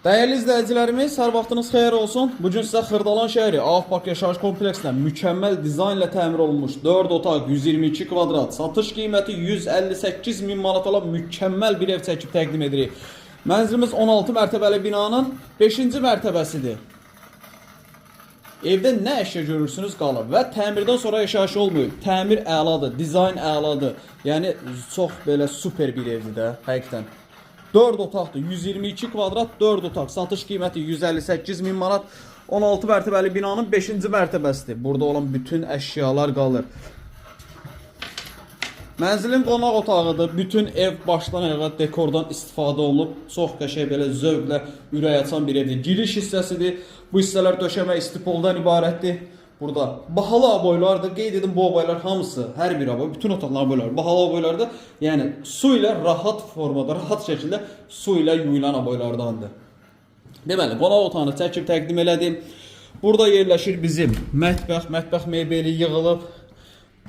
Değerli izləyicilərimiz, hər vaxtınız xeyir olsun. Bugün sizə Xırdalan şəhəri Avpark yaşayış kompleksində mükəmməl dizaynla təmir olunmuş 4 otaq 122 kvadrat, satış qiyməti 158 min manat olan mükəmməl bir ev çəkib təqdim edirik. Mənzilimiz 16 mərtəbəli binanın 5-ci mərtəbəsidir. Evdə nə əşya görürsünüz qalır və təmirdən sonra yaşayış olmuyor. Təmir əladır, dizayn əladır. Yəni çox belə super bir evdir də, həqiqətən. 4 otaqdır, 122 kvadrat 4 otaq, satış qiyməti 158 min manat, 16 mərtəbəli binanın 5-ci mərtəbəsidir. Burada olan bütün əşyalar qalır. Mənzilin qonaq otağıdır, bütün ev başdan ayağa dekordan istifadə olunub, çox qəşəng belə zövqlə ürək açan bir evdir. Giriş hissəsidir, bu hissələr döşəmə istipoldan ibarətdir. Burada bahalı aboylardır, qeyd edim bu aboylar hamısı, hər bir aboy, bütün otaqlar aboylar, bahalı aboylardır. Yəni su ilə rahat formada, rahat şəkildə su ilə yuyulan aboylardandır. Deməli, qonaq otağını çəkib təqdim elədim. Burada yerləşir bizim mətbəx mebeli yığılıb.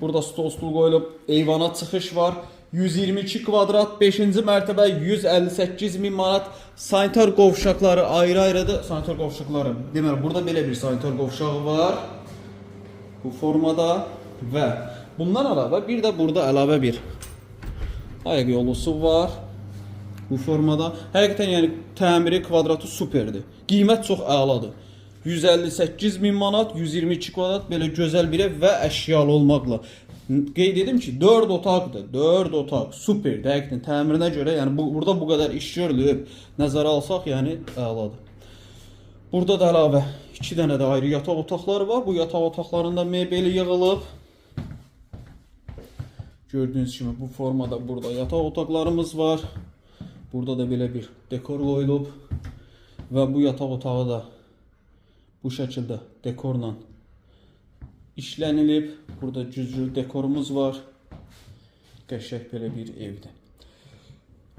Burada stol qoyulub, eyvana çıxış var. 122 kvadrat, 5-ci mərtəbə 158 min manat. Sanitar qovşaqları ayrı-ayrıdır. Sanitar qovşaqları, deməli, burada belə bir sanitar qovşağı var. Bu formada və bundan əlavə bir də burada əlavə bir ayaq yolusu var. Bu formada. Həqiqətən yəni təmiri kvadratı superdir. Qiymət çox əladır. 158 min manat, 122 kvadrat belə gözəl bir ev və əşyalı olmaqla. Qeyd edim ki 4 otaqdır. 4 otaq superdir. Həqiqətən təmirinə görə, yəni burada bu qədər iş görülüb, nəzərə alsaq, yəni əladır. Burada da əlavə 2 dənə də ayrı yataq otaqları var. Bu yataq otaqlarında mebeli yığılıb. Gördüyünüz kimi bu formada burada yataq otaqlarımız var. Burada da belə bir dekor qoyulub. Və bu yataq otağı da bu şəkildə dekorla işlənilib. Burada cüzlü dekorumuz var. Qəşəng belə bir evdir.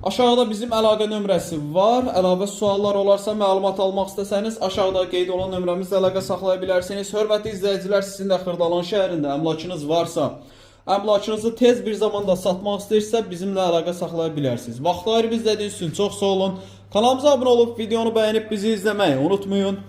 Aşağıda bizim əlaqə nömrəsi var. Əlavə suallar olarsa, məlumat almaq istəsəniz, aşağıda qeyd olan nömrəmizlə əlaqə saxlaya bilərsiniz. Hörmətli izləyicilər, sizin də Xırdalan şəhərində əmlakınız varsa, əmlakınızı tez bir zamanda satmaq istəyirsə, bizimlə əlaqə saxlaya bilərsiniz. Vaxtları izlədiyiniz üçün çox sağ olun. Kanalımıza abunə olub, videonu bəyənib bizi izləməyi unutmayın.